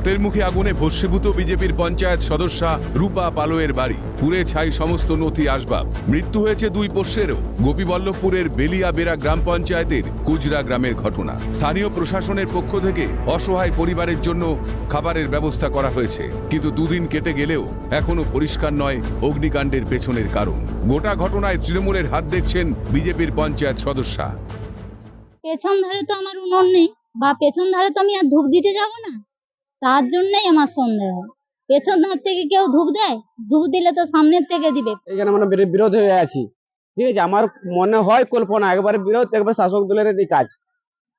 ভোটের মুখে আগুনে ভস্মীভূত বিজেপির পঞ্চায়েত সদস্যা রূপা পালোয়ের বাড়ি, পুড়ে ছাই সমস্ত নথি আসবাব। মৃত্যু হয়েছে দুই পোষ্যেরও। গোপীবল্লভপুরের বেলিয়াবেড়া গ্রাম পঞ্চায়েতের কুজরা গ্রামের ঘটনা। স্থানীয় প্রশাসনের পক্ষ থেকে অসহায় পরিবারের জন্য খাবারের ব্যবস্থা করা হয়েছে, কিন্তু দুদিন কেটে গেলেও এখনো পরিষ্কার নয় অগ্নিকাণ্ডের পেছনের কারণ। গোটা ঘটনায় তৃণমূলের হাত দেখছেন বিজেপির পঞ্চায়েত সদস্যা। পেছন ধারে তো আমার উনুন নেই, বা পেছন ধারে তো আমি আর ধূপ দিতে যাব না, তার জন্যই আমার সন্দেহ। পেছন ধার থেকে কেউ ধূপ দেয়? ধূপ দিলে তো সামনের থেকে দিবে। এখানে মানে বিরোধ হয়ে আছি, ঠিক আছে। আমার মনে হয় কল্পনা একবারে বিরোধ, একবার শাসক দলের এই কাজ।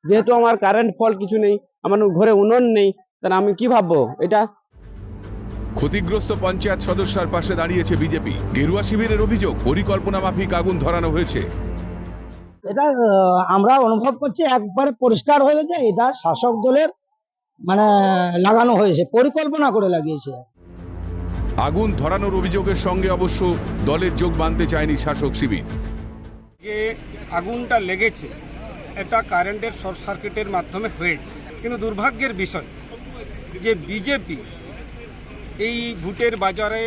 যেহেতু আমার কারেন্ট ফল কিছু নেই, আমার ঘরে উনুন নেই, তাহলে আমি কি ভাববো এটা। ক্ষতিগ্রস্ত পঞ্চায়েত সদস্যার পাশে দাঁড়িয়েছে বিজেপি। গেরুয়া শিবিরের অভিযোগ, পরিকল্পনা মাফিক আগুন ধরানো হয়েছে। এটা আমরা অনুভব করছি একবারে পরিষ্কার হয়ে গেছে, এটা শাসক দলের মানে লাগানো হয়েছে, পরিকল্পনা করে লাগিয়েছে। আগুন ধরানোর অভিযোগের সঙ্গে অবশ্য দলের যোগ বাঁধতে চায়নি শাসক শিবির। যে আগুনটা লেগেছে এটা কারেন্টের শর্ট সার্কিটের মাধ্যমে হয়েছে, কিন্তু দুর্ভাগ্যের বিষয় যে বিজেপি এই ভোটের বাজারে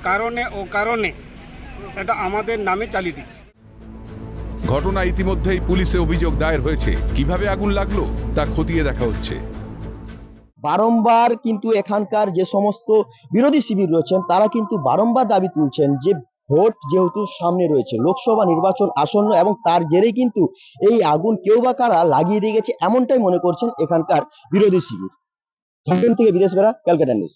কারণে ও কারণে এটা আমাদের নামে চালিয়ে দিচ্ছে। ঘটনা ইতিমধ্যেই পুলিশে অভিযোগ দায়ের হয়েছে। কিভাবে আগুন লাগলো তা খতিয়ে দেখা হচ্ছে। বারংবার কিন্তু এখানকার যে সমস্ত বিরোধী শিবির রয়েছেন তারা কিন্তু বারংবার দাবি তুলছেন যে ভোট যেহেতু সামনে রয়েছে, লোকসভা নির্বাচন আসন্ন, এবং তার জেরেই কিন্তু এই আগুন কেউ বা কারা লাগিয়ে দিয়ে গেছে, এমনটাই মনে করছেন এখানকার বিরোধী শিবির। ঝাড়খণ্ড থেকে বিদেশ বেড়া, ক্যালকাটা নিউজ।